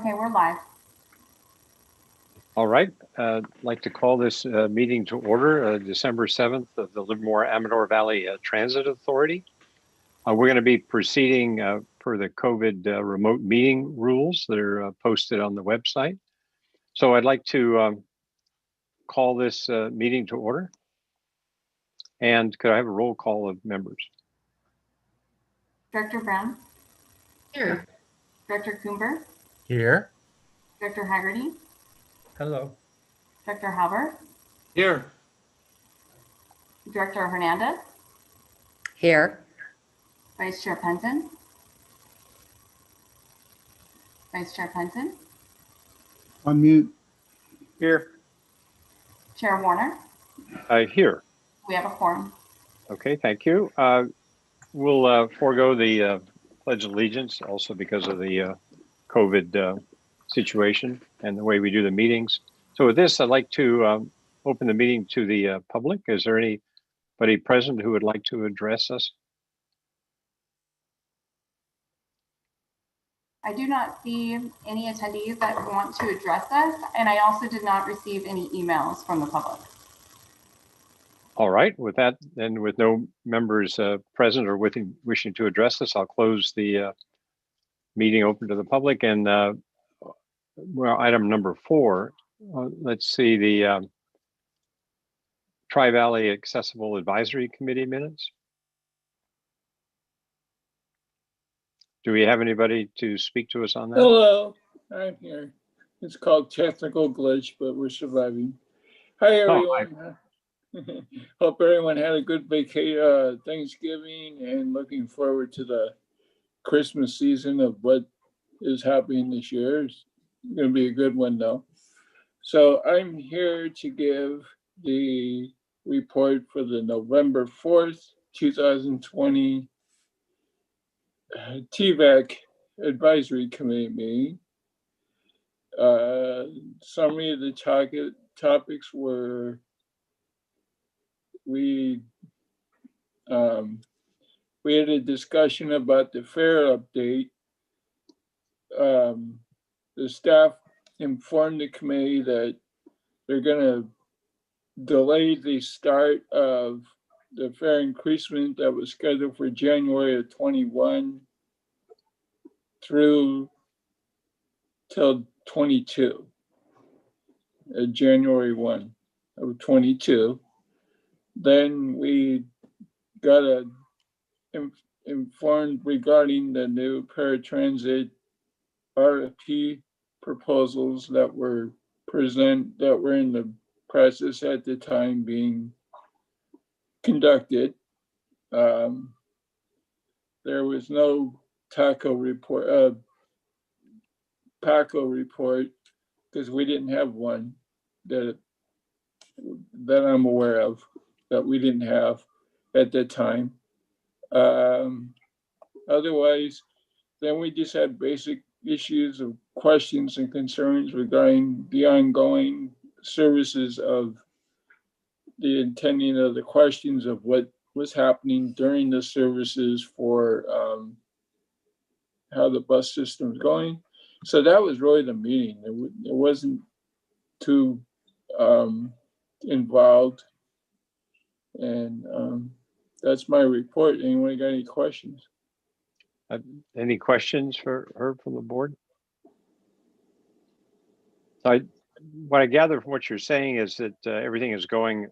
Okay, we're live. All right, I'd like to call this meeting to order, December 7th of the Livermore Amador Valley Transit Authority. We're going to be proceeding per the COVID remote meeting rules that are posted on the website. So I'd like to call this meeting to order. And could I have a roll call of members? Director Brown? Here. Director Coomber? Here. Director Haggerty? Hello. Director Halbert? Here. Director Hernandez? Here. Vice Chair Penton? Vice Chair Penton? On mute. Here. Chair Warner? Here. We have a quorum. Okay, thank you. We'll forego the Pledge of Allegiance also because of the COVID situation and the way we do the meetings. So with this, I'd like to open the meeting to the public. Is there anybody present who would like to address us? I do not see any attendees that want to address us, and I also did not receive any emails from the public. All right, with that, then with no members present or wishing to address us, I'll close the meeting open to the public. And well, item number 4, let's see the Tri-Valley Accessible Advisory Committee minutes. Do we have anybody to speak to us on that? Hello, I'm here. It's called technical glitch, but we're surviving. Hi, everyone. Hope everyone had a good Thanksgiving and looking forward to the Christmas season of what is happening this year. It's going to be a good one, though. So I'm here to give the report for the November 4th, 2020 TVAC Advisory Committee meeting. Summary of the topics were we had a discussion about the fare update. The staff informed the committee that they're going to delay the start of the fare increasement that was scheduled for January of 21 through till 22, January 1 of 22. Then we got informed regarding the new paratransit RFP proposals that were in the process at the time being conducted. There was no PACO report because we didn't have one that I'm aware of that we didn't have at that time. Otherwise, then we just had basic issues of questions and concerns regarding the ongoing services of the intending of the questions of what was happening during the services for how the bus system is going. So that was really the meeting. It wasn't too involved. And that's my report. Anyone got any questions? Any questions for her from the board? What I gather from what you're saying is that everything is going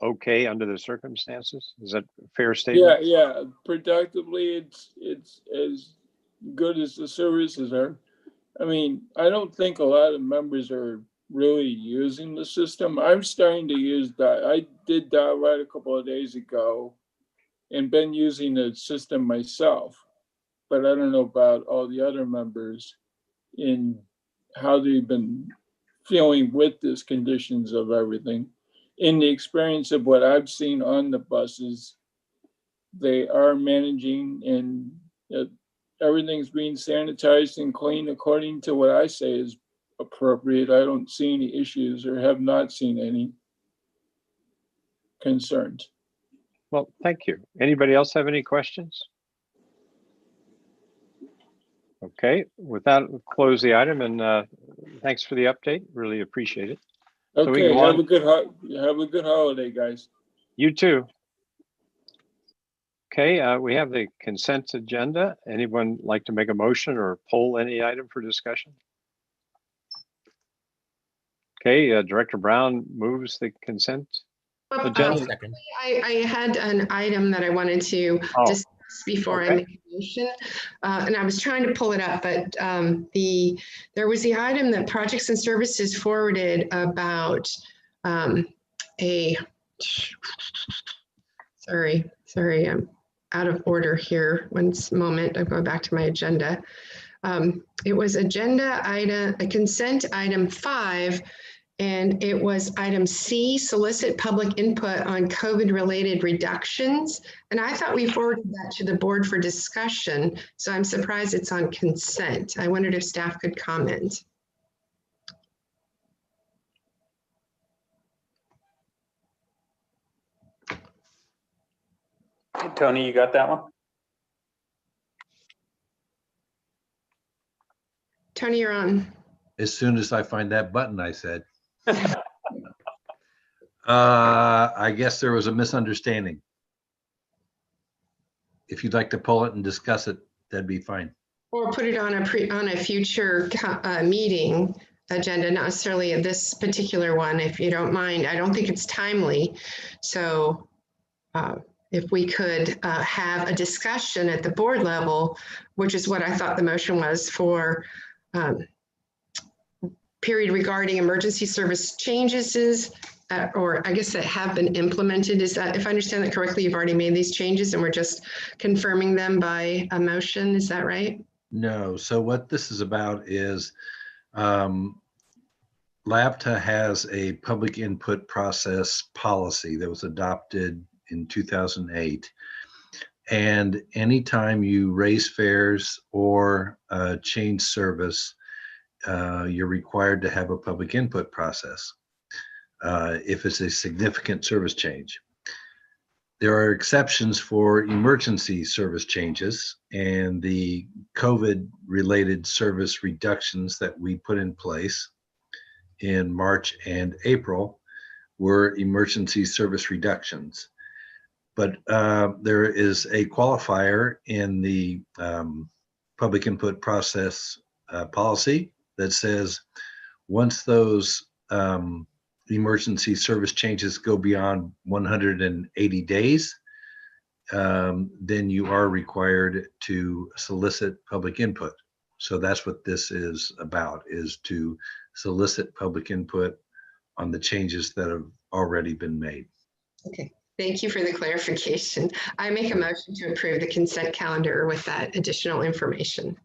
okay under the circumstances. Is that a fair statement? Yeah. Productively, it's as good as the services are. I mean, I don't think a lot of members are really using the system. I'm starting to use that. I did that right a couple of days ago and been using the system myself. But I don't know about all the other members in how they've been feeling with these conditions of everything. In the experience of what I've seen on the buses, they are managing and everything's being sanitized and cleaned according to what I say is appropriate. I don't see any issues or have not seen any concerns. Well, thank you. Anybody else have any questions? Okay, with that, we'll close the item and thanks for the update. Really appreciate it. So we Okay, go have on. have a good holiday, guys. You too. Okay, we have the consent agenda. Anyone like to make a motion or poll any item for discussion? Okay, Director Brown moves the consent agenda. Second. I had an item that I wanted to Oh, discuss before I okay. make a motion. And I was trying to pull it up, but there was the item that Projects and Services forwarded about sorry, I'm out of order here. One moment, I'm going back to my agenda. It was agenda item, a consent item 5, and it was item C, solicit public input on COVID-related reductions. And I thought we forwarded that to the board for discussion. So I'm surprised it's on consent. I wondered if staff could comment. Hey, Tony, you got that one? Tony, you're on. As soon as I find that button, I said. I guess there was a misunderstanding. If you'd like to pull it and discuss it, that'd be fine. Or put it on a future meeting agenda, not necessarily at this particular one, if you don't mind. I don't think it's timely. So if we could have a discussion at the board level, which is what I thought the motion was for, period regarding emergency service changes, or I guess that have been implemented. Is that, if I understand that correctly, you've already made these changes and we're just confirming them by a motion, is that right? No, so what this is about is LABTA has a public input process policy that was adopted in 2008. And anytime you raise fares or change service, you're required to have a public input process if it's a significant service change. There are exceptions for emergency service changes, and the COVID-related service reductions that we put in place in March and April were emergency service reductions. But there is a qualifier in the public input process policy that says once those emergency service changes go beyond 180 days, then you are required to solicit public input. So that's what this is about, is to solicit public input on the changes that have already been made. Okay, thank you for the clarification. I make a motion to approve the consent calendar with that additional information.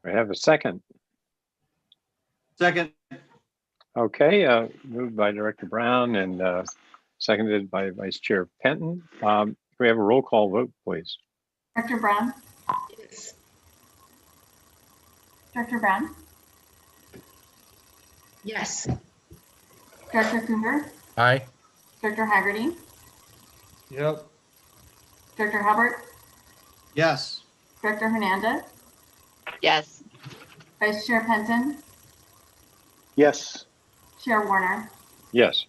We have a second. Second. Okay, moved by Director Brown and seconded by Vice Chair Penton. Can we have a roll call vote, please? Director Brown? Yes. Director Brown? Yes. Director Cooper? Aye. Director Haggerty? Yep. Director Hubbard? Yes. Director Hernandez? Yes. Vice Chair Penton? Yes. Chair Warner? Yes.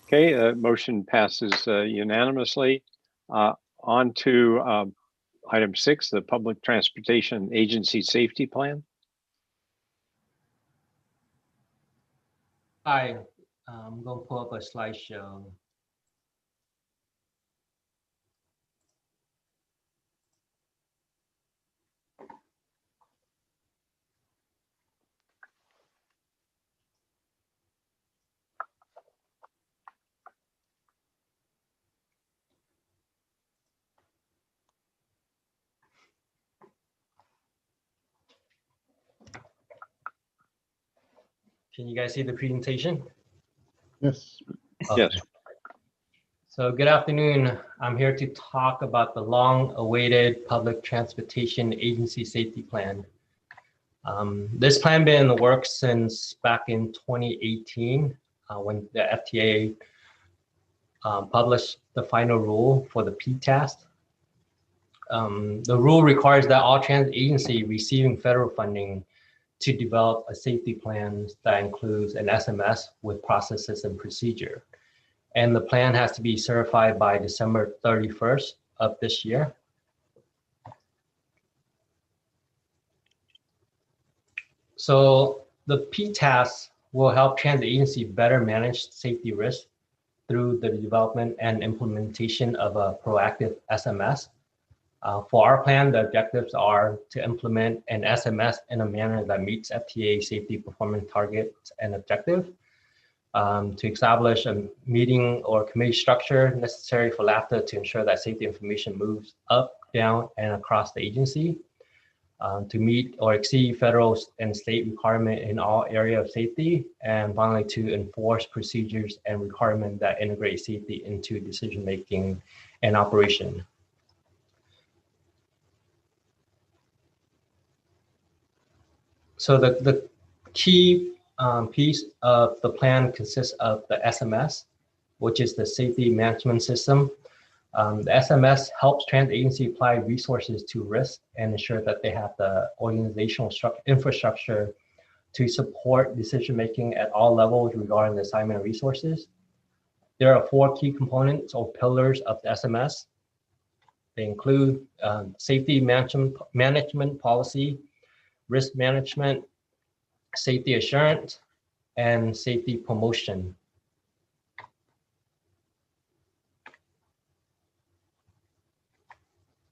Okay, motion passes unanimously. On to item 6, the Public Transportation Agency Safety Plan. Hi, I'm going to pull up a slideshow. Can you guys see the presentation? Yes. Yes. So good afternoon. I'm here to talk about the long-awaited Public Transportation Agency Safety Plan. This plan been in the works since back in 2018 when the FTA published the final rule for the PTAS. the rule requires that all transit agency receiving federal funding to develop a safety plan that includes an SMS with processes and procedure. And the plan has to be certified by December 31st of this year. So the PTAS will help transit agency better manage safety risks through the development and implementation of a proactive SMS. For our plan, the objectives are to implement an SMS in a manner that meets FTA safety performance targets and objective, to establish a meeting or committee structure necessary for LAFTA to ensure that safety information moves up, down, and across the agency, to meet or exceed federal and state requirement in all areas of safety, and finally to enforce procedures and requirements that integrate safety into decision-making and operation. So the key piece of the plan consists of the SMS, which is the safety management system. The SMS helps transit agency apply resources to risk and ensure that they have the organizational infrastructure to support decision-making at all levels regarding the assignment of resources. There are 4 key components or pillars of the SMS. They include safety management policy, risk management, safety assurance, and safety promotion.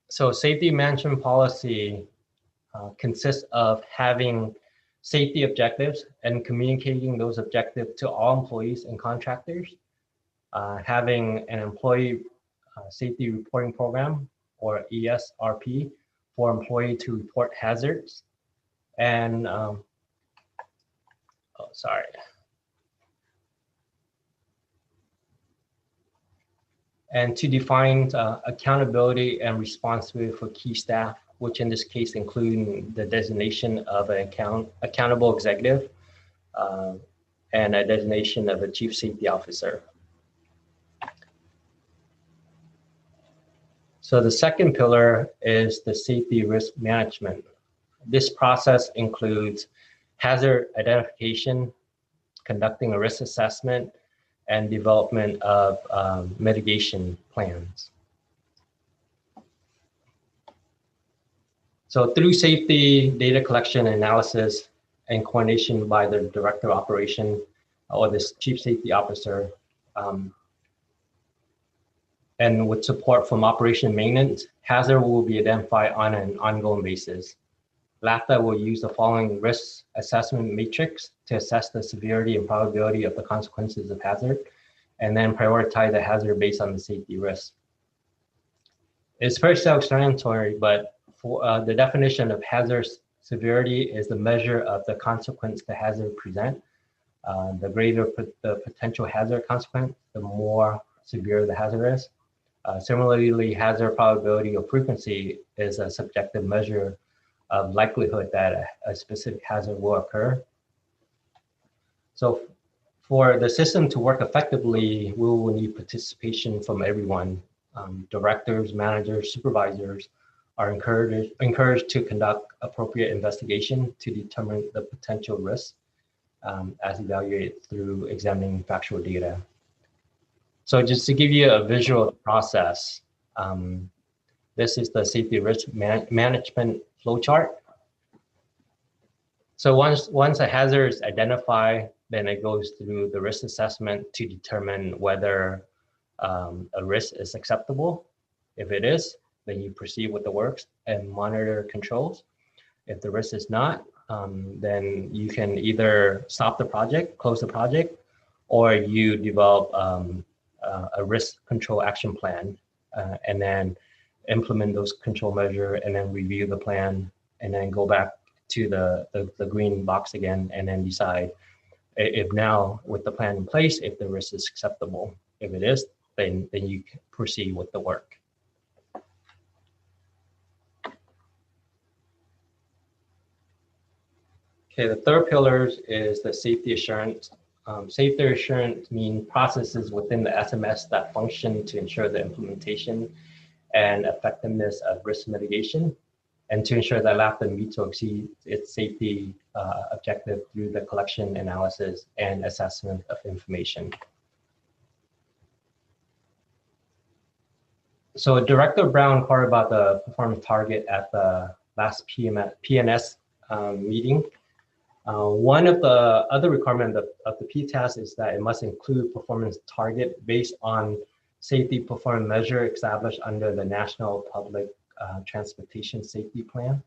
So safety management policy consists of having safety objectives and communicating those objectives to all employees and contractors, having an employee safety reporting program or ESRP for employee to report hazards, and and to define accountability and responsibility for key staff, which in this case including the designation of an accountable executive and a designation of a chief safety officer. So the second pillar is the safety risk management. This process includes hazard identification, conducting a risk assessment, and development of mitigation plans. So through safety data collection, analysis, and coordination by the director of operation or the chief safety officer, and with support from operation maintenance, hazard will be identified on an ongoing basis. LAFTA will use the following risk assessment matrix to assess the severity and probability of the consequences of hazard, and then prioritize the hazard based on the safety risk. It's very self-explanatory, but for the definition of hazard severity is the measure of the consequence the hazard present. The greater the potential hazard consequence, the more severe the hazard is. Similarly, hazard probability or frequency is a subjective measure of likelihood that a specific hazard will occur. So for the system to work effectively, we will need participation from everyone. Directors, managers, supervisors are encouraged to conduct appropriate investigation to determine the potential risks as evaluated through examining factual data. So just to give you a visual process, this is the safety risk management flowchart. So once a hazard is identified, then it goes through the risk assessment to determine whether a risk is acceptable. If it is, then you proceed with the works and monitor controls. If the risk is not, then you can either stop the project, close the project, or you develop a risk control action plan and then implement those control measures and then review the plan and then go back to the green box again and then decide if now with the plan in place, if the risk is acceptable. If it is, then you can proceed with the work. Okay, the third pillar is the safety assurance. Safety assurance means processes within the SMS that function to ensure the implementation and effectiveness of risk mitigation, and to ensure that LAPTA meets or exceeds its safety objective through the collection, analysis, and assessment of information. So Director Brown inquired about the performance target at the last PNS meeting. One of the other requirements of the PTAS is that it must include performance target based on safety performance measure established under the National Public Transportation Safety Plan.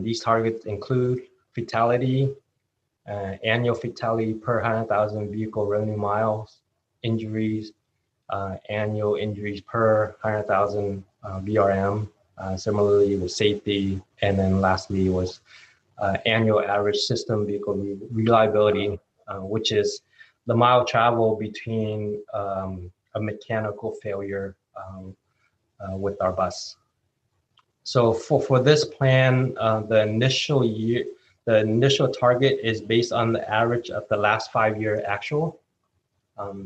These targets include fatality, annual fatality per 100,000 vehicle revenue miles, injuries, annual injuries per 100,000 VRM, similarly with safety, and then lastly was annual average system vehicle reliability, which is the mile travel between a mechanical failure with our bus. So for this plan, the initial target is based on the average of the last 5-year actual.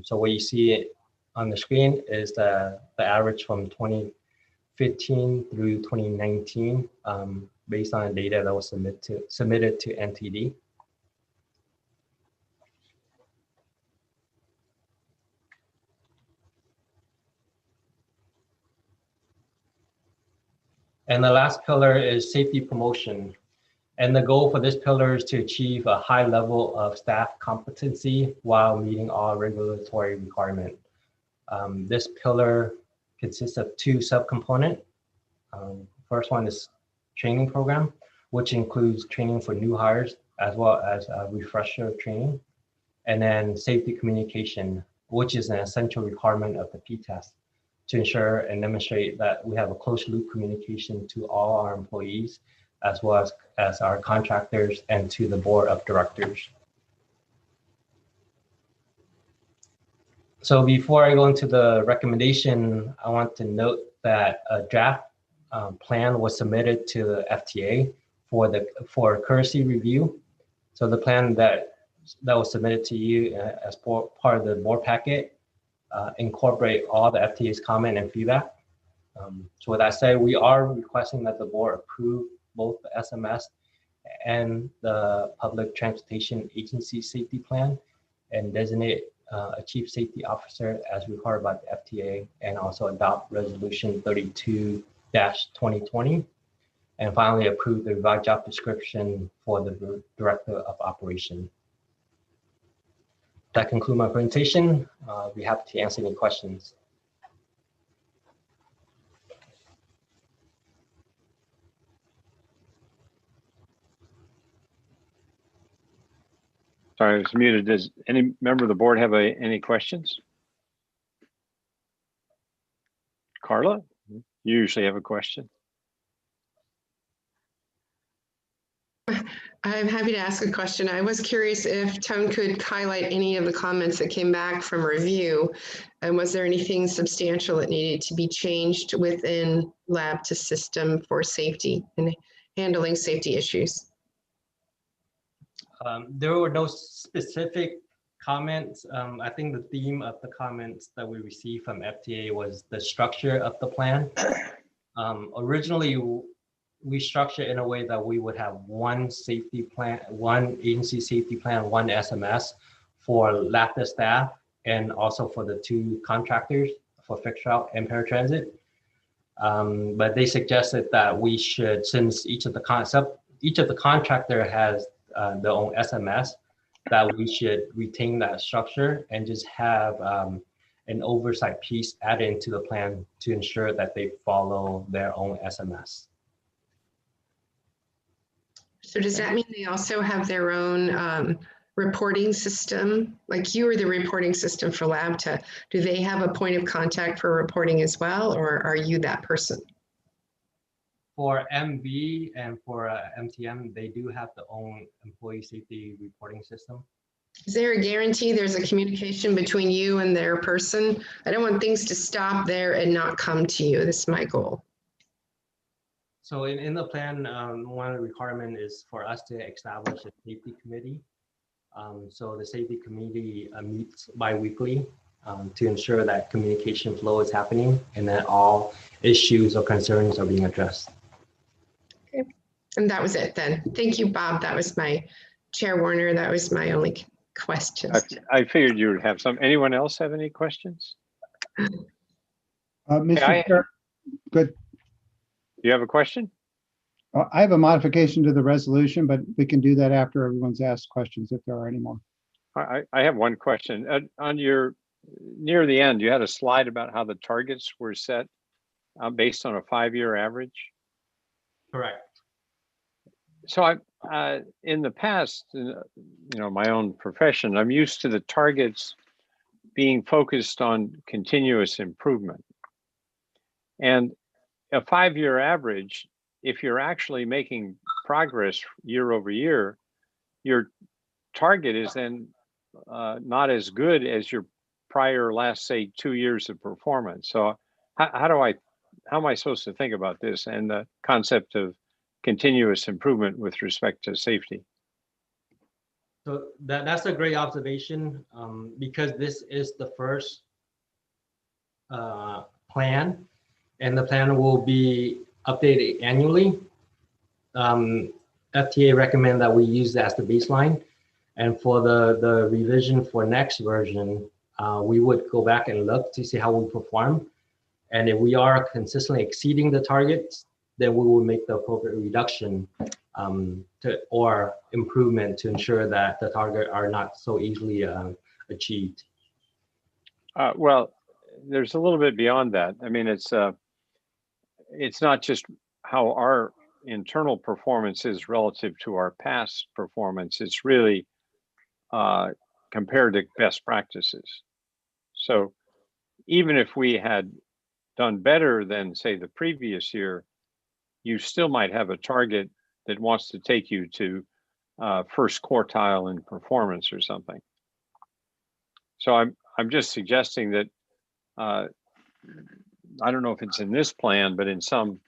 So what you see on the screen is the average from 2015 through 2019, based on data that was submitted to NTD. And the last pillar is safety promotion. And the goal for this pillar is to achieve a high level of staff competency while meeting all regulatory requirements. This pillar consists of 2 subcomponents. First one is training program, which includes training for new hires as well as refresher training. And then safety communication, which is an essential requirement of the PTAS to ensure and demonstrate that we have a close loop communication to all our employees, as well as our contractors and to the board of directors. So before I go into the recommendation, I want to note that a draft plan was submitted to the FTA for courtesy review. So the plan that was submitted to you as part of the board packet incorporate all the FTA's comment and feedback. So with that said, we are requesting that the board approve both the SMS and the Public Transportation Agency Safety Plan and designate a Chief Safety Officer as required by the FTA, and also adopt Resolution 32-2020. And finally, approve the revised job description for the Director of Operation. That concludes my presentation. I'll be happy to answer any questions. Sorry, I was muted. Does any member of the board have any questions? Carla, you usually have a question. I'm happy to ask a question. I was curious if Tone could highlight any of the comments that came back from review, and was there anything substantial that needed to be changed within lab to system for safety and handling safety issues? There were no specific comments. I think the theme of the comments that we received from FTA was the structure of the plan. Originally, we structured in a way that we would have one safety plan, one agency safety plan, one SMS for LAPTA staff, and also for the 2 contractors for fixed route and paratransit. But they suggested that we should, since each of the contractor has their own SMS, that we should retain that structure and just have an oversight piece added into the plan to ensure that they follow their own SMS. So does that mean they also have their own reporting system? Like you are the reporting system for LABTA. Do they have a point of contact for reporting as well, or are you that person? For MV and for MTM, they do have their own employee safety reporting system. Is there a guarantee there's a communication between you and their person? I don't want things to stop there and not come to you. This is my goal. So in the plan, one of the requirements is for us to establish a safety committee. So the safety committee meets bi-weekly to ensure that communication flow is happening and that all issues or concerns are being addressed. And that was it then. Thank you, Bob. That was my Chair Warner. That was my only question. I figured you would have some. Anyone else have any questions? Mr. I- Chair, good. You have a question? I have a modification to the resolution, but we can do that after everyone's asked questions if there are any more. I have one question. On your, near the end, you had a slide about how the targets were set based on a 5-year average. Correct. So in the past, my own profession, I'm used to the targets being focused on continuous improvement. And a 5-year average, if you're actually making progress year over year, your target is then not as good as your prior last, say, 2 years of performance. So how am I supposed to think about this and the concept of continuous improvement with respect to safety? So that's a great observation, because this is the first plan, and the plan will be updated annually. FTA recommend that we use that as the baseline, and for the revision for next version, we would go back and look to see how we perform, and if we are consistently exceeding the targets, then we will make the appropriate reduction or improvement to ensure that the target are not so easily achieved. Well, there's a little bit beyond that. I mean, it's not just how our internal performance is relative to our past performance. It's really compared to best practices. So even if we had done better than, say, the previous year, you still might have a target that wants to take you to first quartile in performance or something. So I'm just suggesting that I don't know if it's in this plan, but in some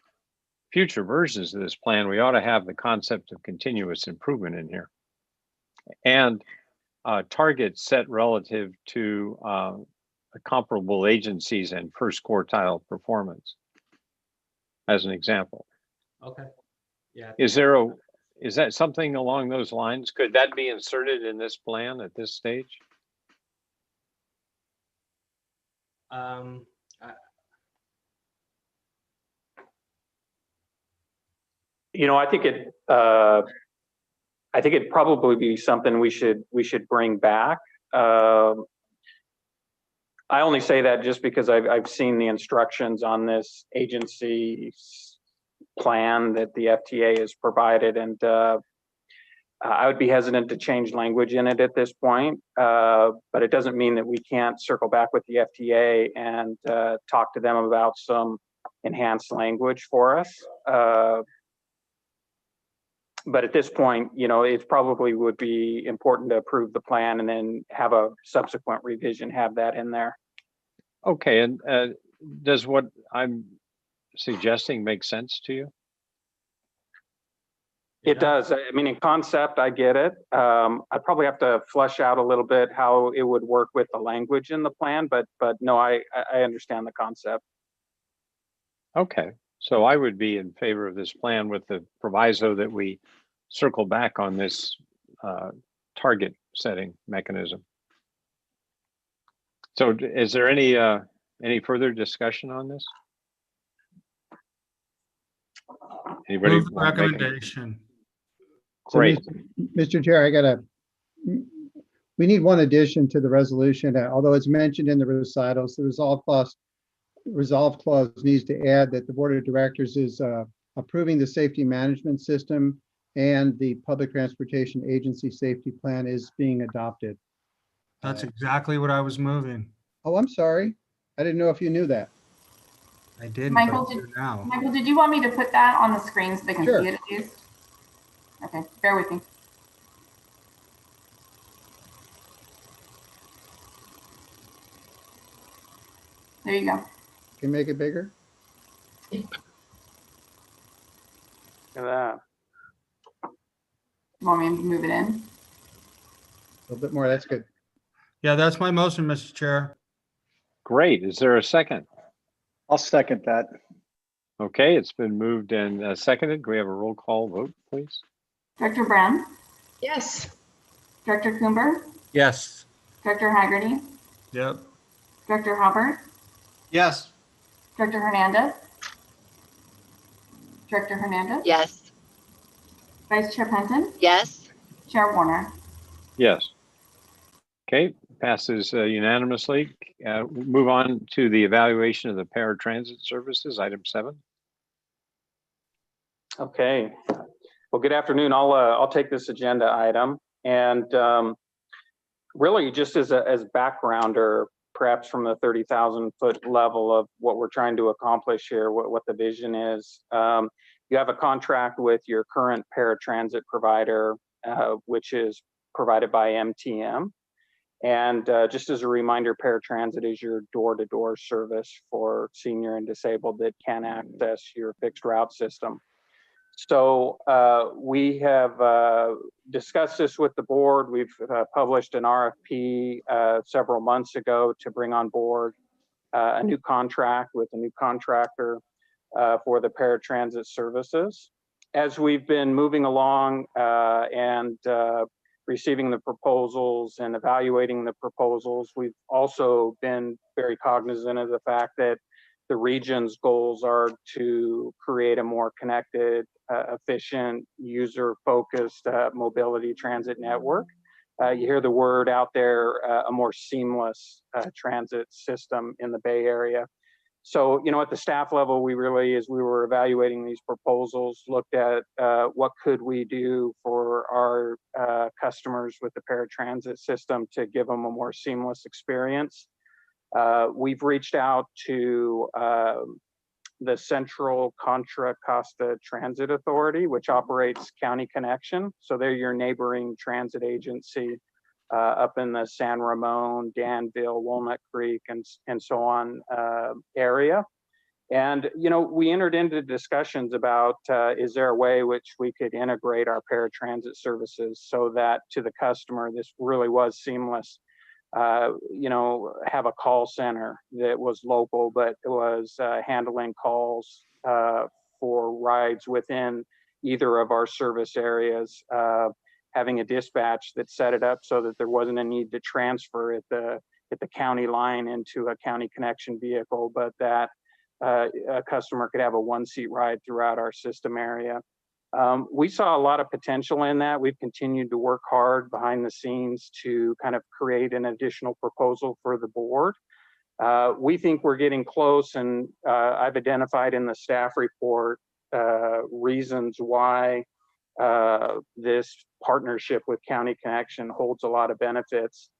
future versions of this plan, we ought to have the concept of continuous improvement in here, and targets set relative to comparable agencies and first quartile performance, as an example. Okay. Yeah. Is that something along those lines? Could that be inserted in this plan at this stage? I think it'd probably be something we should bring back. I only say that just because I've seen the instructions on this agency plan that the FTA has provided, and I would be hesitant to change language in it at this point, but it doesn't mean that we can't circle back with the FTA and talk to them about some enhanced language for us. But at this point, it probably would be important to approve the plan and then have a subsequent revision, have that in there. Okay, and does what I'm suggesting make sense to you? It does. I mean, in concept, I get it. I'd probably have to flesh out a little bit how it would work with the language in the plan, but no, I understand the concept. Okay, so I would be in favor of this plan with the proviso that we circle back on this target setting mechanism. So is there any further discussion on this? Anybody? Move wanna make a- recommendation. So, Great. Mr. Chair, we need one addition to the resolution. Although it's mentioned in the recitals, the resolve clause needs to add that the Board of Directors is approving the safety management system and the Public Transportation Agency Safety Plan is being adopted. That's exactly what I was moving. Oh, I'm sorry. I didn't know if you knew that. I didn't, Michael, but I do now. Michael, did you want me to put that on the screen so they can Sure. see it at least? Okay, bear with me. There you go. Can you make it bigger? Look at that. Want me to move it in? A little bit more, that's good. Yeah, that's my motion, Mr. Chair. Great. Is there a second? I'll second that. Okay, it's been moved and seconded. Can we have a roll call vote, please? Director Brown, Yes. Director Coomber, Yes. Director Haggerty, Yep. Director Halbert, Yes. Director Hernandez, Director Hernandez, Yes. Vice Chair Penton, Yes. Chair Warner. Yes. Okay, passes unanimously. Move on to the evaluation of the paratransit services, item 7. Okay. Well, good afternoon. I'll take this agenda item, and really just as background, or perhaps from the 30,000-foot level of what we're trying to accomplish here, what the vision is. You have a contract with your current paratransit provider, which is provided by MTM. And just as a reminder, paratransit is your door-to-door service for senior and disabled that can access your fixed route system. So we have discussed this with the board. We've published an RFP several months ago to bring on board a new contract with a new contractor for the paratransit services. As we've been moving along and receiving the proposals and evaluating the proposals, we've also been very cognizant of the fact that the region's goals are to create a more connected, efficient, user-focused mobility transit network. You hear the word out there, a more seamless transit system in the Bay Area. So, at the staff level, we really, as we were evaluating these proposals, looked at what could we do for our customers with the paratransit system to give them a more seamless experience. We've reached out to the Central Contra Costa Transit Authority, which operates County Connection. So they're your neighboring transit agency up in the San Ramon, Danville, Walnut Creek, and so on area. And, we entered into discussions about, is there a way which we could integrate our paratransit services so that to the customer, this really was seamless. Have a call center that was local, but it was handling calls for rides within either of our service areas, having a dispatch that set it up so that there wasn't a need to transfer at the county line into a County Connection vehicle, but that a customer could have a one-seat ride throughout our system area. We saw a lot of potential in that. We've continued to work hard behind the scenes to kind of create an additional proposal for the board. We think we're getting close, and I've identified in the staff report reasons why this partnership with County Connection holds a lot of benefits.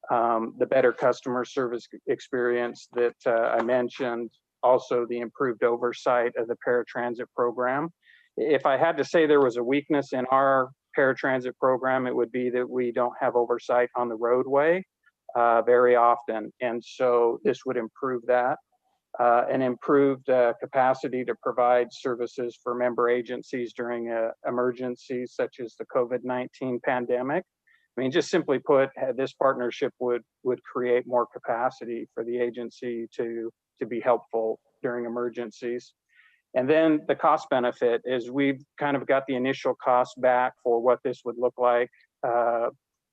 The better customer service experience that I mentioned, also the improved oversight of the paratransit program. If I had to say there was a weakness in our paratransit program, it would be that we don't have oversight on the roadway very often. And so this would improve that. An improved capacity to provide services for member agencies during emergencies such as the COVID-19 pandemic. I mean, just simply put, this partnership would create more capacity for the agency to be helpful during emergencies. And then the cost benefit is we've kind of got the initial cost back for what this would look like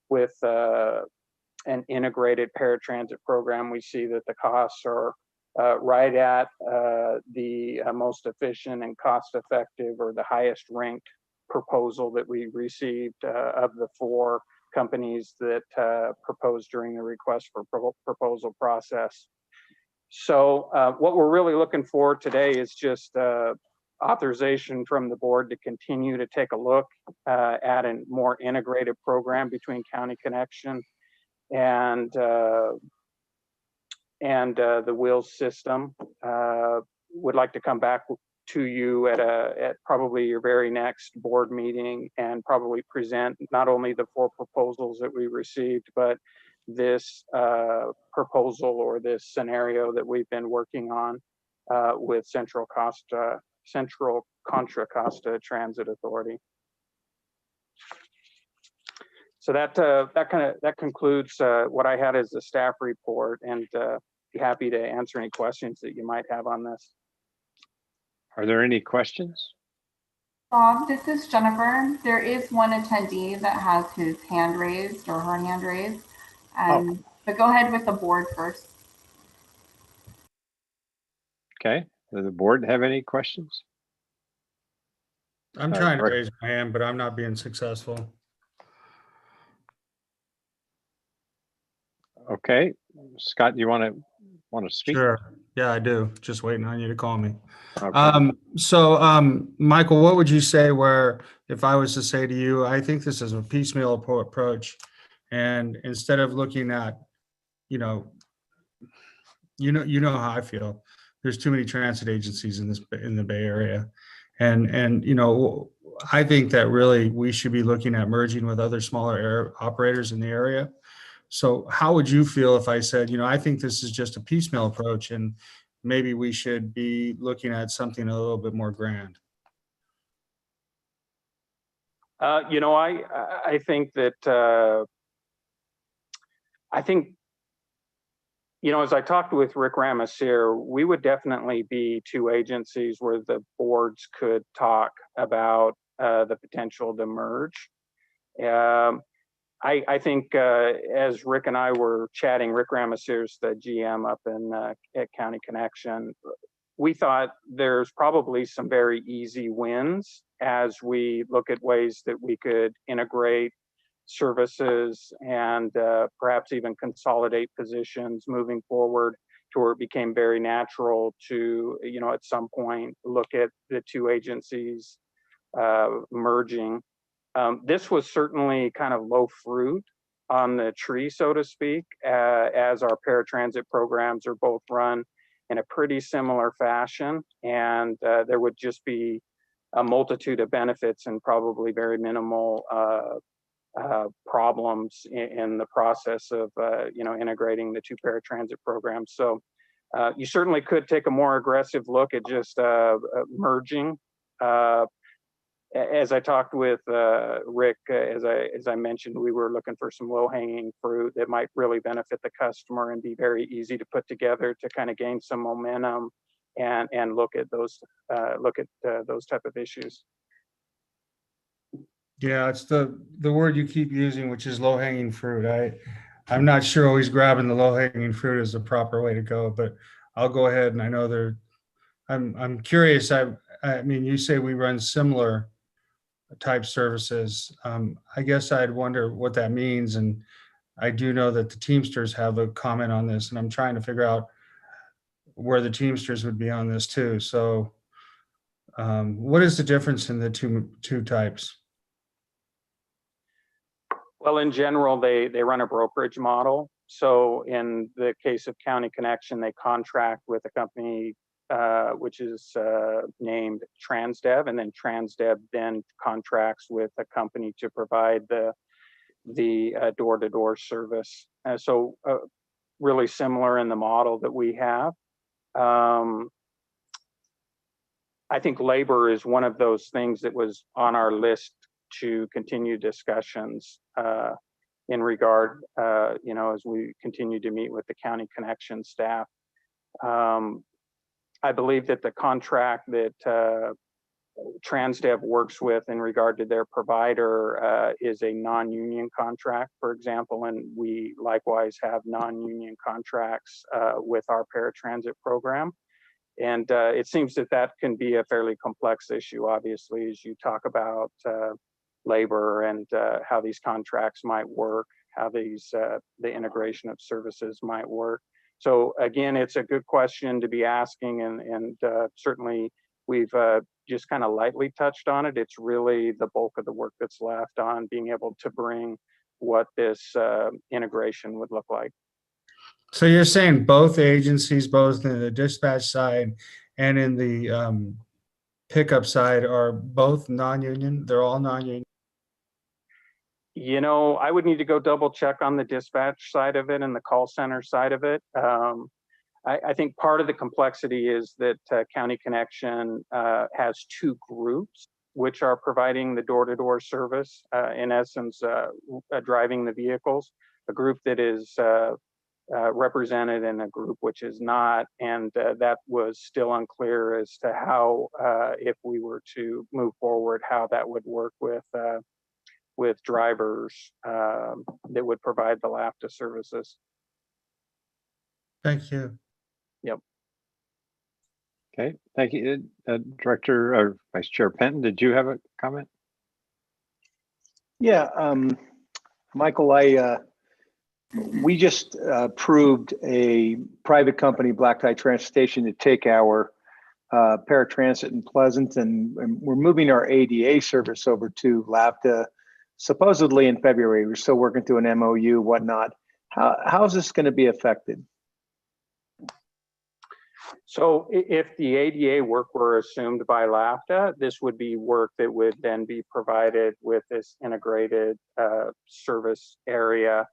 with an integrated paratransit program. We see that the costs are right at the most efficient and cost-effective, or the highest ranked proposal that we received of the 4 companies that proposed during the request for proposal process. So what we're really looking for today is just authorization from the board to continue to take a look at a more integrated program between County Connection and the Wheels system. Would like to come back to you at probably your very next board meeting and probably present not only the 4 proposals that we received, but this proposal or this scenario that we've been working on with Central Contra Costa Transit Authority. So that concludes what I had as the staff report. And be happy to answer any questions that you might have on this. Are there any questions? Bob, this is Jennifer. There is one attendee that has his hand raised or her hand raised. But go ahead with the board first. Okay, does the board have any questions? I'm trying to Rick. raise my hand, but I'm not being successful. Okay, Scott, you want to speak? Sure. Yeah, I do. Just waiting on you to call me. Okay. Michael, what would you say where, if I was to say to you, I think this is a piecemeal approach, and instead of looking at, you know how I feel. There's too many transit agencies in the Bay Area, and I think that really we should be looking at merging with other smaller air operators in the area. So how would you feel if I said, I think this is just a piecemeal approach, and maybe we should be looking at something a little bit more grand? I think that as I talked with Rick Ramasir, we would definitely be two agencies where the boards could talk about the potential to merge. I think as Rick and I were chatting, Rick Ramasir's the GM up at County Connection, we thought there's probably some very easy wins as we look at ways that we could integrate services and perhaps even consolidate positions moving forward to where it became very natural to, at some point look at the two agencies merging. This was certainly kind of low fruit on the tree, so to speak, as our paratransit programs are both run in a pretty similar fashion. And there would just be a multitude of benefits and probably very minimal problems in the process of, integrating the two paratransit programs. So you certainly could take a more aggressive look at just merging. As I talked with Rick, as I mentioned, we were looking for some low-hanging fruit that might really benefit the customer and be very easy to put together to kind of gain some momentum and look at those type of issues. Yeah, it's the word you keep using, which is low hanging fruit. I'm not sure always grabbing the low hanging fruit is the proper way to go, but I'll go ahead. And I know I'm curious. I mean, you say we run similar type services. I guess I'd wonder what that means. And I do know that the Teamsters have a comment on this, and I'm trying to figure out where the Teamsters would be on this too. So what is the difference in the two types? Well, in general, they run a brokerage model. So in the case of County Connection, they contract with a company which is named Transdev, and then Transdev then contracts with a company to provide the door-to-door service. So really similar in the model that we have. I think labor is one of those things that was on our list to continue discussions in regard, as we continue to meet with the County Connection staff. I believe that the contract that Transdev works with in regard to their provider is a non-union contract, for example, and we likewise have non-union contracts with our paratransit program. And it seems that can be a fairly complex issue, obviously, as you talk about labor and how these contracts might work, how the integration of services might work. So again, it's a good question to be asking, and certainly we've just kind of lightly touched on it. It's really the bulk of the work that's left on being able to bring what this integration would look like. So you're saying both agencies, both in the dispatch side and in the pickup side, are both non-union? They're all non-union? I would need to go double check on the dispatch side of it and the call center side of it. I think part of the complexity is that County Connection has two groups which are providing the door-to-door service, in essence, driving the vehicles. A group that is represented in a group which is not, and that was still unclear as to how, if we were to move forward, how that would work with drivers that would provide the LAFTA services. Thank you. Okay, thank you. Director or Vice Chair Penton, did you have a comment? Yeah, Michael, we just approved a private company, Black Tie Transportation, to take our paratransit in Pleasant, and we're moving our ADA service over to LAFTA supposedly in February. We're still working through an MOU, whatnot. How is this going to be affected? So if the ADA work were assumed by LAFTA, this would be work that would then be provided with this integrated service area.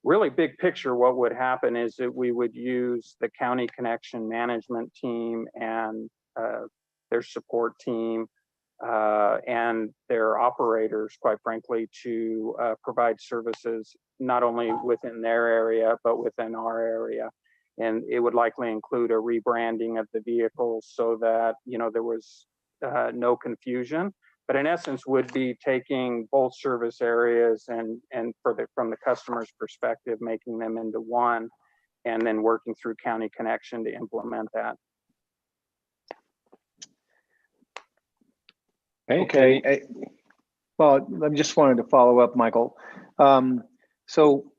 Really big picture, what would happen is that we would use the County Connection management team and their support team and their operators, quite frankly, to provide services not only within their area, but within our area. And it would likely include a rebranding of the vehicles so that, you know, there was no confusion. But in essence, would be taking both service areas and from the customer's perspective, making them into one, and then working through County Connection to implement that. Okay. Well, I just wanted to follow up, Michael. So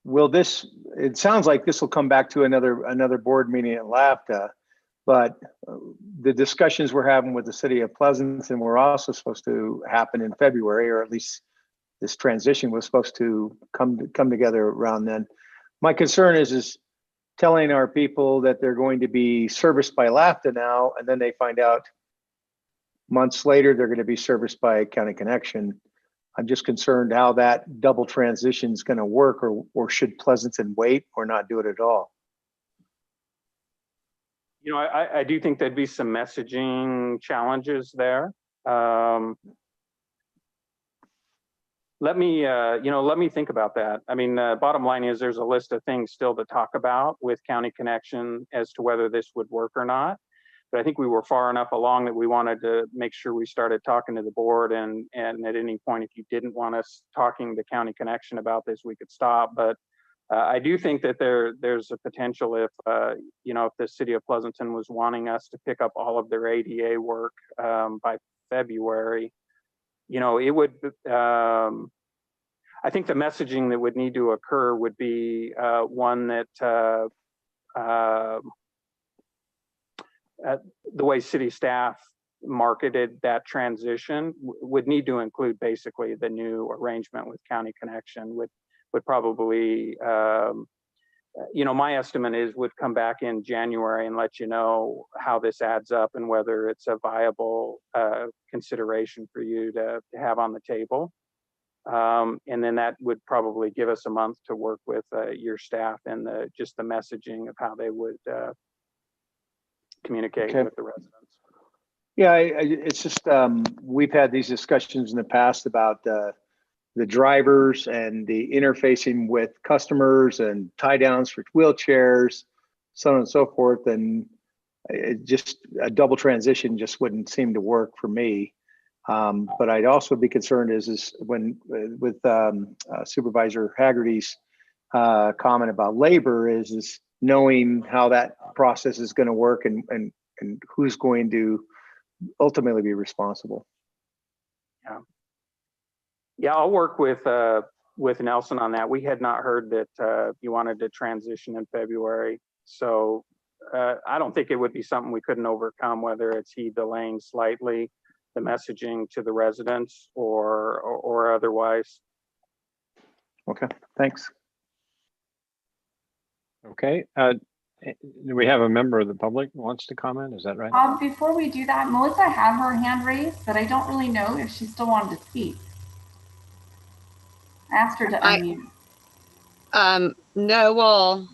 will this, it sounds like this will come back to another board meeting at LAFTA, but the discussions we're having with the city of Pleasanton were also supposed to happen in February, or at least this transition was supposed to come together around then. My concern is telling our people that they're going to be serviced by LAFTA now, and then they find out months later they're going to be serviced by County Connection. I'm just concerned how that double transition is going to work, or should Pleasanton wait or not do it at all? You know, I do think there'd be some messaging challenges there. Let me think about that. I mean, bottom line is there's a list of things still to talk about with County Connection as to whether this would work or not. But I think we were far enough along that we wanted to make sure we started talking to the board, and at any point, if you didn't want us talking to County Connection about this, we could stop. But I do think that there's a potential if, if the city of Pleasanton was wanting us to pick up all of their ADA work by February, it would, I think the messaging that would need to occur would be one that the way city staff marketed that transition would need to include basically the new arrangement with County Connection would probably, my estimate is would come back in January and let you know how this adds up and whether it's a viable consideration for you to have on the table. And then that would probably give us a month to work with your staff and just the messaging of how they would communicate with the residents. Yeah, it's just, we've had these discussions in the past about the drivers and the interfacing with customers and tie downs for wheelchairs, so on and so forth. And it just, a double transition just wouldn't seem to work for me. But I'd also be concerned is when with Supervisor Haggerty's comment about labor is knowing how that process is going to work and who's going to ultimately be responsible. Yeah, I'll work with Nelson on that. We had not heard that you wanted to transition in February, so I don't think it would be something we couldn't overcome, whether it's he delaying slightly the messaging to the residents or otherwise. Okay, thanks. Okay, do we have a member of the public who wants to comment? Is that right? Before we do that, Melissa had her hand raised, but I don't really know if she still wanted to speak. I asked her to unmute. No, well,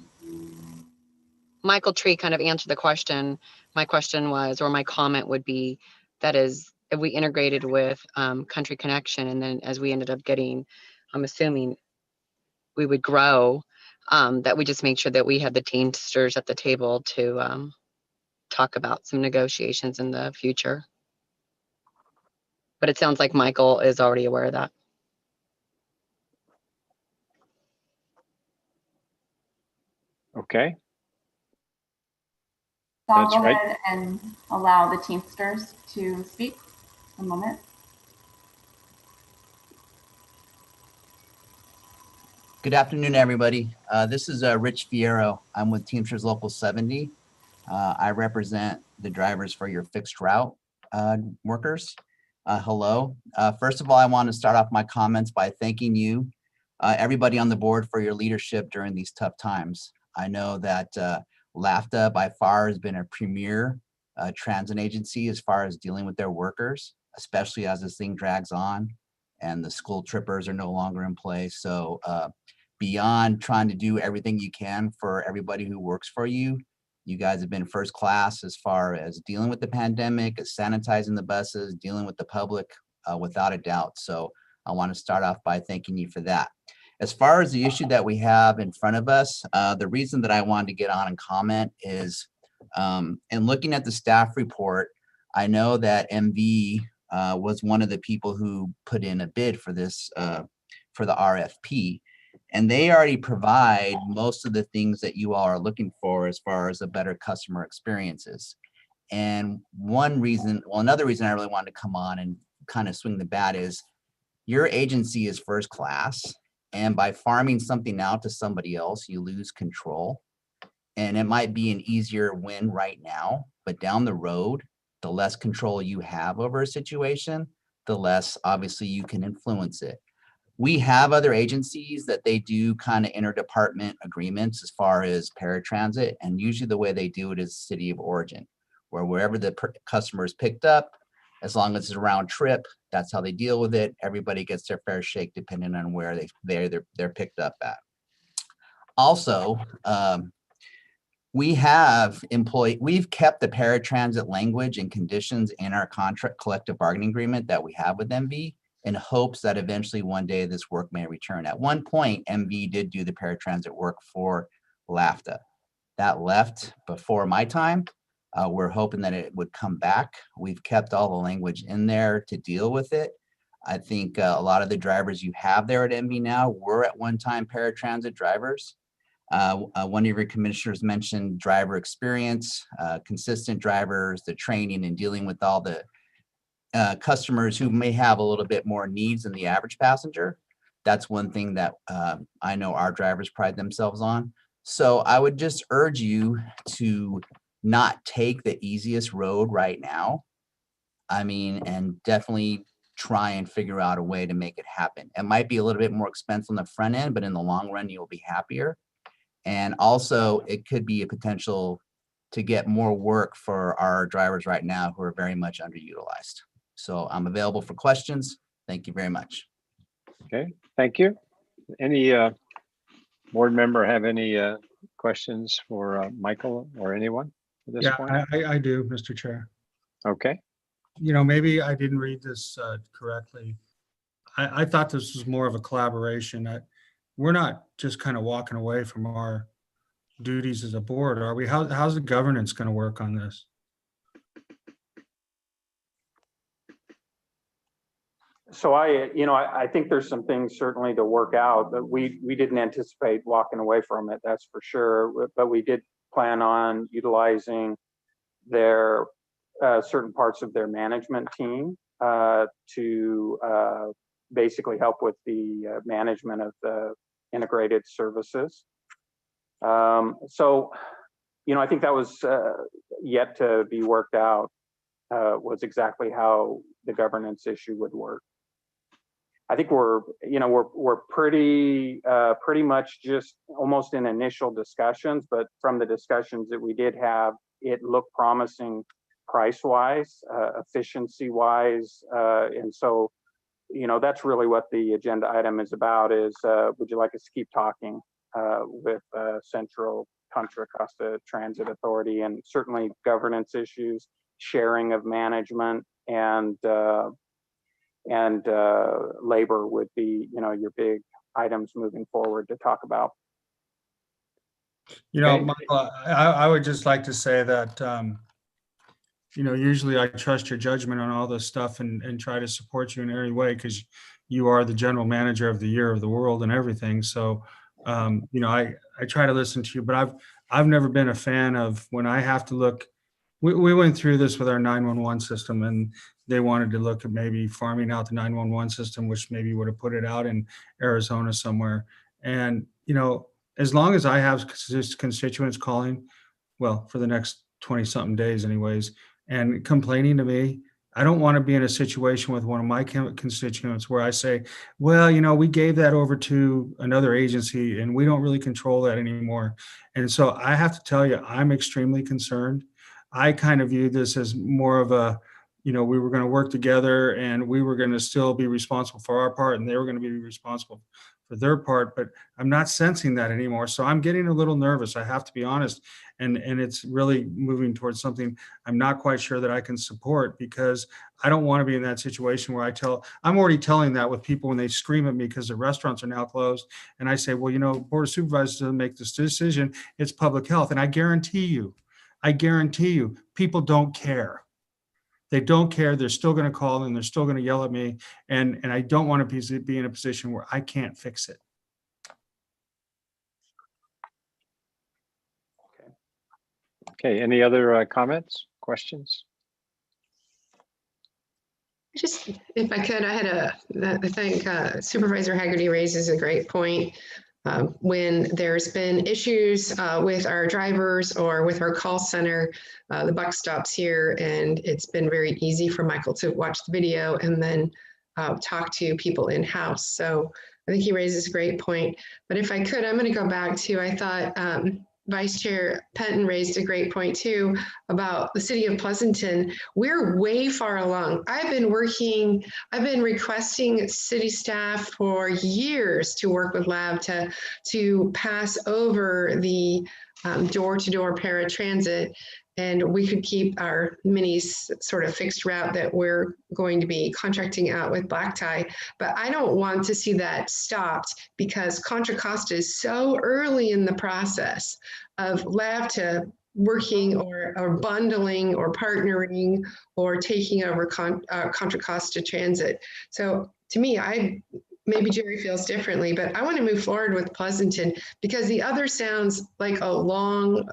Michael Tree kind of answered the question. My question was, or my comment would be, that is, if we integrated with Country Connection, and then as we ended up getting, I'm assuming, we would grow, that we just make sure that we had the Teamsters at the table to talk about some negotiations in the future. But it sounds like Michael is already aware of that. Okay, So I'll That's go right. ahead and allow the Teamsters to speak. A moment. Good afternoon, everybody. This is Rich Fierro. I'm with Teamsters Local 70. I represent the drivers for your fixed route workers. Hello. First of all, I want to start off my comments by thanking you, everybody on the board, for your leadership during these tough times. I know that LAFTA by far has been a premier transit agency as far as dealing with their workers, especially as this thing drags on and the school trippers are no longer in place. So beyond trying to do everything you can for everybody who works for you, you guys have been first class as far as dealing with the pandemic, as sanitizing the buses, dealing with the public, without a doubt. So I want to start off by thanking you for that. As far as the issue that we have in front of us, the reason that I wanted to get on and comment is, in looking at the staff report, I know that MV was one of the people who put in a bid for this, for the RFP. And they already provide most of the things that you all are looking for as far as a better customer experiences. And one reason, well, another reason I really wanted to come on and kind of swing the bat is your agency is first class. And by farming something out to somebody else, you lose control. And it might be an easier win right now, but down the road, the less control you have over a situation, the less obviously you can influence it. We have other agencies that they do kind of interdepartment agreements as far as paratransit, and usually the way they do it is city of origin, where wherever the customer is picked up, as long as it's a round trip, that's how they deal with it. Everybody gets their fair shake depending on where they're picked up at. Also, we've kept the paratransit language and conditions in our contract collective bargaining agreement that we have with MV, in hopes that eventually one day this work may return. At one point, MV did do the paratransit work for LAFTA. That left before my time. We're hoping that it would come back. We've kept all the language in there to deal with it. I think a lot of the drivers you have there at MV now were at one time paratransit drivers. One of your commissioners mentioned driver experience, consistent drivers, the training and dealing with all the customers who may have a little bit more needs than the average passenger. That's one thing that I know our drivers pride themselves on. So I would just urge you to not take the easiest road right now. I mean, and definitely try and figure out a way to make it happen. It might be a little bit more expensive on the front end, but in the long run, you'll be happier. And also it could be a potential to get more work for our drivers right now who are very much underutilized. So I'm available for questions. Thank you very much. Okay, thank you. Any board member have any questions for Michael or anyone at this Yeah, point? I do, Mr. Chair. Okay, You know, maybe I didn't read this correctly. I thought this was more of a collaboration, that we're not just kind of walking away from our duties as a board, are we? How's the governance going to work on this? So I think there's some things certainly to work out, but we didn't anticipate walking away from it, that's for sure. But we did plan on utilizing their certain parts of their management team to basically help with the management of the integrated services. So, I think that was yet to be worked out, was exactly how the governance issue would work. I think we're pretty much just almost in initial discussions, but from the discussions that we did have, it looked promising price-wise, efficiency-wise, and so, that's really what the agenda item is about. Is would you like us to keep talking with Central Contra Costa Transit Authority, and certainly governance issues, sharing of management, and labor would be, your big items moving forward to talk about. You know, Okay. Michael, I would just like to say that, you know, usually I trust your judgment on all this stuff and try to support you in every way because you are the general manager of the year of the world and everything. So, you know, I try to listen to you, but I've never been a fan of when I have to look. We went through this with our 911 system, and they wanted to look at maybe farming out the 911 system, which maybe would have put it out in Arizona somewhere. And, you know, as long as I have constituents calling, well, for the next 20 something days anyways, and complaining to me, I don't want to be in a situation with one of my constituents where I say, well, you know, we gave that over to another agency and we don't really control that anymore. And so I have to tell you, I'm extremely concerned. I kind of view this as more of a, you know, we were going to work together and we were going to still be responsible for our part and they were going to be responsible for their part, but I'm not sensing that anymore. So I'm getting a little nervous. I have to be honest. And it's really moving towards something I'm not quite sure that I can support because I don't want to be in that situation where I'm already telling that with people when they scream at me because the restaurants are now closed. And I say, well, you know, Board of Supervisors doesn't make this decision. It's public health. And I guarantee you, people don't care. They don't care. They're still going to call and they're still going to yell at me. And I don't want to be in a position where I can't fix it. Okay, any other comments, questions? Just, if I could, I think Supervisor Haggerty raises a great point. When there's been issues with our drivers or with our call center, the buck stops here, and it's been very easy for Michael to watch the video and then talk to people in-house. So I think he raises a great point. But if I could, I'm going to go back to, I thought Vice Chair Penton raised a great point too about the city of Pleasanton. We're way far along. I've been requesting city staff for years to work with Lab to pass over the door-to-door paratransit, and we could keep our minis sort of fixed route that we're going to be contracting out with Black Tie. But I don't want to see that stopped because Contra Costa is so early in the process of LAVTA working or bundling or partnering or taking over Contra Costa Transit. So to me, maybe Jerry feels differently, but I want to move forward with Pleasanton because the other sounds like a long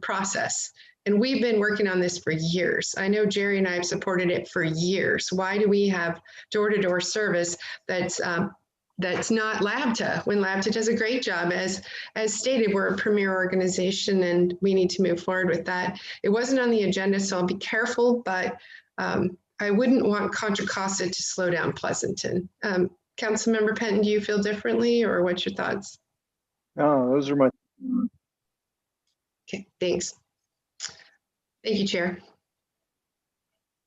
process. And we've been working on this for years. I know Jerry and I have supported it for years. Why do we have door-to-door service that's not LAVTA when LAVTA does a great job? As stated, we're a premier organization and we need to move forward with that. It wasn't on the agenda, so I'll be careful, but I wouldn't want Contra Costa to slow down Pleasanton. Councilmember Penton, do you feel differently or what's your thoughts? No, those are my. Okay, thanks. Thank you, Chair.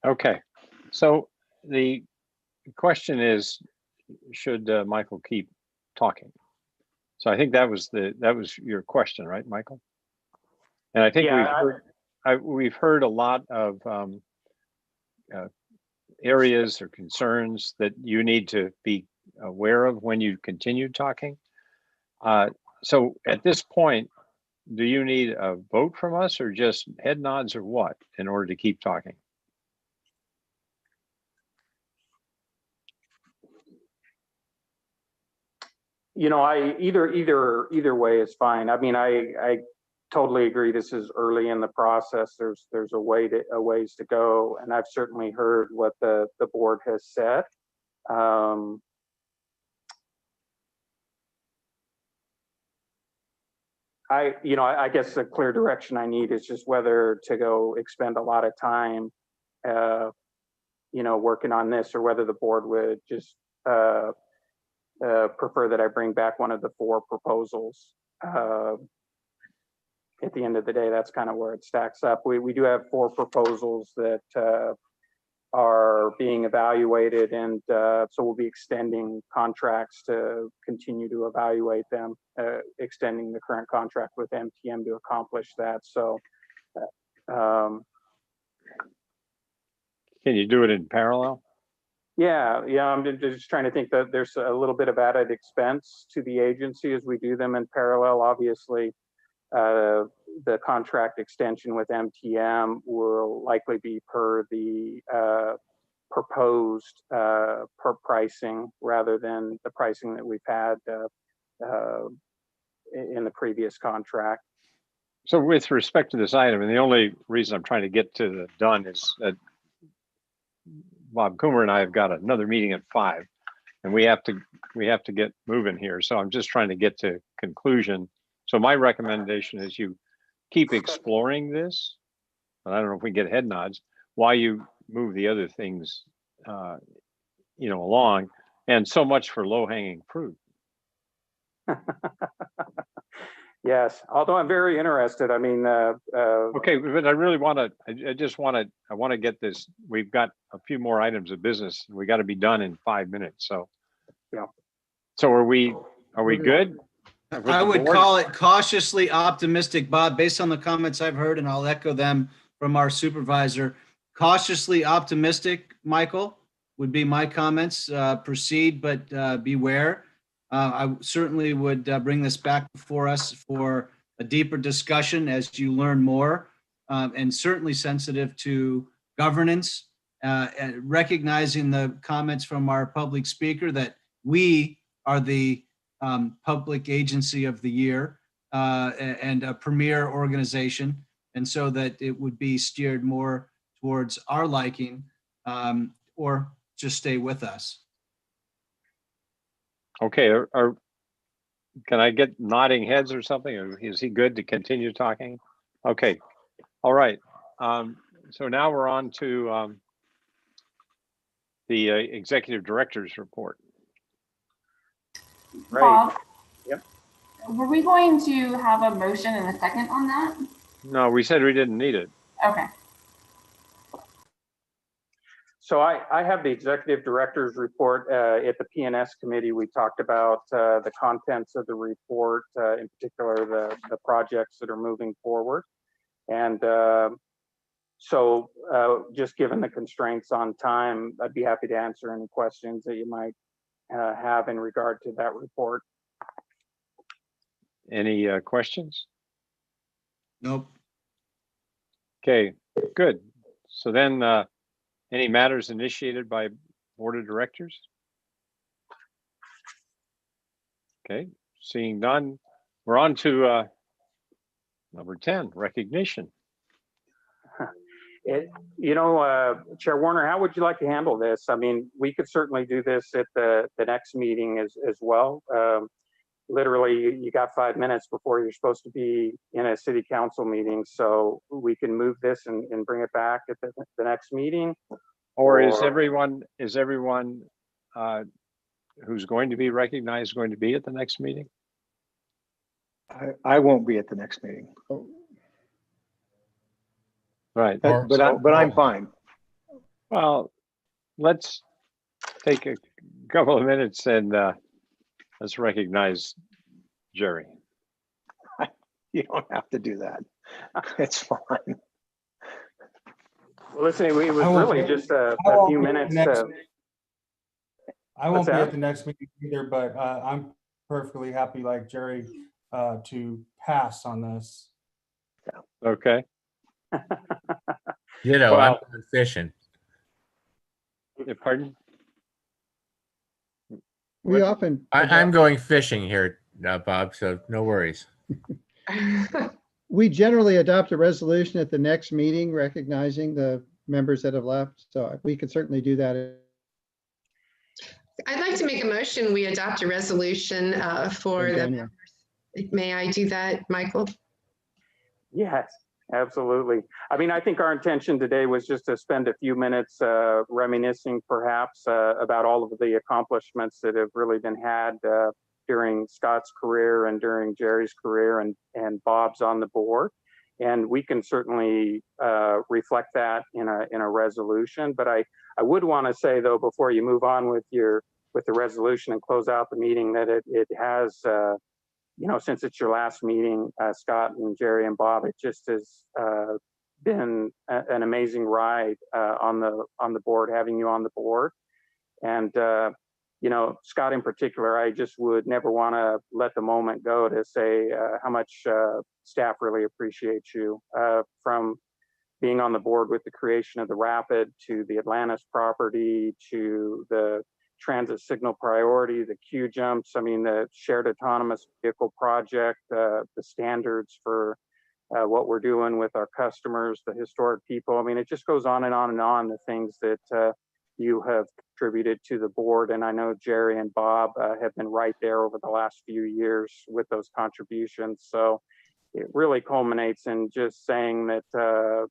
Okay, so the question is, should Michael keep talking? So I think that was your question, right, Michael? And I think we've heard a lot of areas or concerns that you need to be aware of when you continue talking. So at this point, do you need a vote from us or just head nods or what in order to keep talking? You know, either way is fine. I mean, I totally agree. This is early in the process. There's a ways to go, and I've certainly heard what the board has said. I guess the clear direction I need is just whether to go expend a lot of time, working on this, or whether the board would just prefer that I bring back one of the 4 proposals. At the end of the day, that's kind of where it stacks up. We do have 4 proposals that are being evaluated, and so we'll be extending contracts to continue to evaluate them, extending the current contract with MTM to accomplish that. So can you do it in parallel? Yeah, I'm just trying to think that there's a little bit of added expense to the agency as we do them in parallel. Obviously, the contract extension with MTM will likely be per the proposed per pricing rather than the pricing that we've had in the previous contract. So with respect to this item, and the only reason I'm trying to get to the done is that Bob Coomer and I have got another meeting at 5, and we have to get moving here. So I'm just trying to get to conclusion. So my recommendation is you keep exploring this. And I don't know if we get head nods while you move the other things, along. And so much for low hanging fruit. Yes, although I'm very interested. I mean, okay, but I really want to. I want to get this. We've got a few more items of business. We got to be done in 5 minutes. So, yeah. So are we good? I would call it cautiously optimistic, Bob, based on the comments I've heard, and I'll echo them from our supervisor. Cautiously optimistic, Michael, would be my comments. Proceed, but beware. I certainly would bring this back before us for a deeper discussion as you learn more, and certainly sensitive to governance, and recognizing the comments from our public speaker that we are the public agency of the year and a premier organization, and so that it would be steered more towards our liking, or just stay with us. Okay, can I get nodding heads or something? Or is he good to continue talking? Okay, all right. So now we're on to the executive director's report. Right. Bob, Yep. were we going to have a motion and a second on that? No, we said we didn't need it. Okay. So I have the executive director's report. At the P&S committee, we talked about the contents of the report, in particular the projects that are moving forward. And so just given the constraints on time, I'd be happy to answer any questions that you might have in regard to that report. Any questions? Nope. Okay, good. So then any matters initiated by board of directors? Okay, seeing none, we're on to number 10, recognition. Chair Warner, how would you like to handle this? I mean, we could certainly do this at the next meeting as well. Literally, you got 5 minutes before you're supposed to be in a city council meeting, so we can move this and bring it back at the next meeting. Or is everyone who's going to be recognized going to be at the next meeting? I won't be at the next meeting, Right. but I'm fine. Well, let's take a couple of minutes and let's recognize Jerry. You don't have to do that. It's fine. Well, listen, it was really just a few minutes. I won't be at the next meeting either, but I'm perfectly happy, like Jerry, to pass on this. Okay. I'm Well, going fishing. Pardon? We often. I'm going fishing here, Bob, so no worries. We generally adopt a resolution at the next meeting recognizing the members that have left. So we could certainly do that. I'd like to make a motion. We adopt a resolution for the January. members. May I do that, Michael? Yes, absolutely. I mean, I think our intention today was just to spend a few minutes reminiscing perhaps about all of the accomplishments that have really been had during Scott's career and during Jerry's career and Bob's on the board. And we can certainly reflect that in a resolution. But I would want to say, though, before you move on with the resolution and close out the meeting, that it has, since it's your last meeting, Scott and Jerry and Bob, it just has been an amazing ride on the board, having you on the board. And, you know, Scott in particular, I just would never want to let the moment go to say how much staff really appreciates you, from being on the board with the creation of the Rapid to the Atlantis property to the transit signal priority, the Q jumps, I mean, the shared autonomous vehicle project, the standards for what we're doing with our customers, the historic people. I mean, it just goes on and on and on, the things that you have contributed to the board. And I know Jerry and Bob have been right there over the last few years with those contributions. So it really culminates in just saying that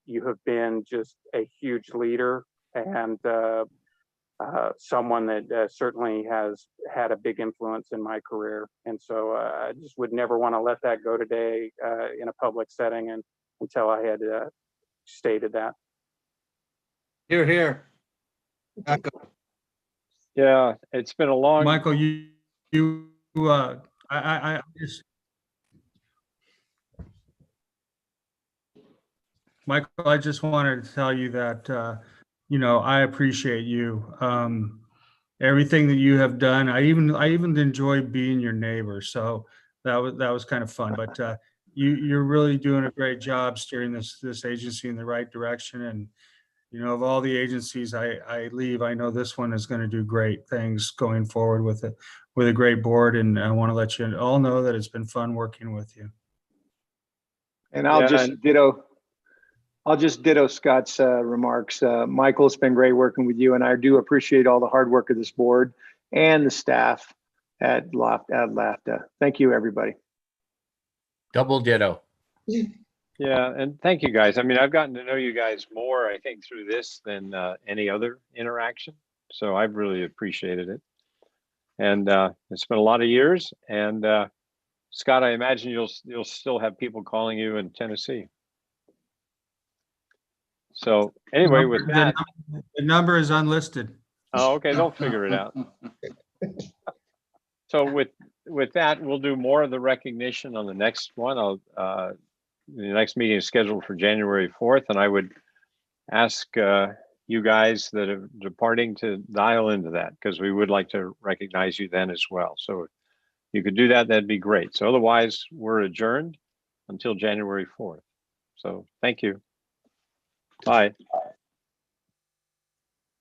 you have been just a huge leader and someone that certainly has had a big influence in my career. And so I just would never want to let that go today in a public setting and until I had stated that. Here, here. Echo. Yeah, it's been a long. Michael, I just. Michael, I just wanted to tell you that, you know, I appreciate you. Everything that you have done. I even enjoy being your neighbor. So that was kind of fun. But you're really doing a great job steering this agency in the right direction. And you know, of all the agencies I leave, I know this one is going to do great things going forward with a great board. And I want to let you all know that it's been fun working with you. And I'll just ditto Scott's remarks. Michael, it's been great working with you, and I do appreciate all the hard work of this board and the staff at LAFTA. Thank you, everybody. Double ditto. Yeah, and thank you guys. I mean, I've gotten to know you guys more, I think, through this than any other interaction. So I've really appreciated it. And it's been a lot of years. And Scott, I imagine you'll still have people calling you in Tennessee. So anyway, with that, the number is unlisted. Oh, okay, they'll figure it out. So with that, we'll do more of the recognition on the next one. The next meeting is scheduled for January 4th, and I would ask you guys that are departing to dial into that because we would like to recognize you then as well. So if you could do that, that'd be great. So otherwise, we're adjourned until January 4th. So thank you. Bye.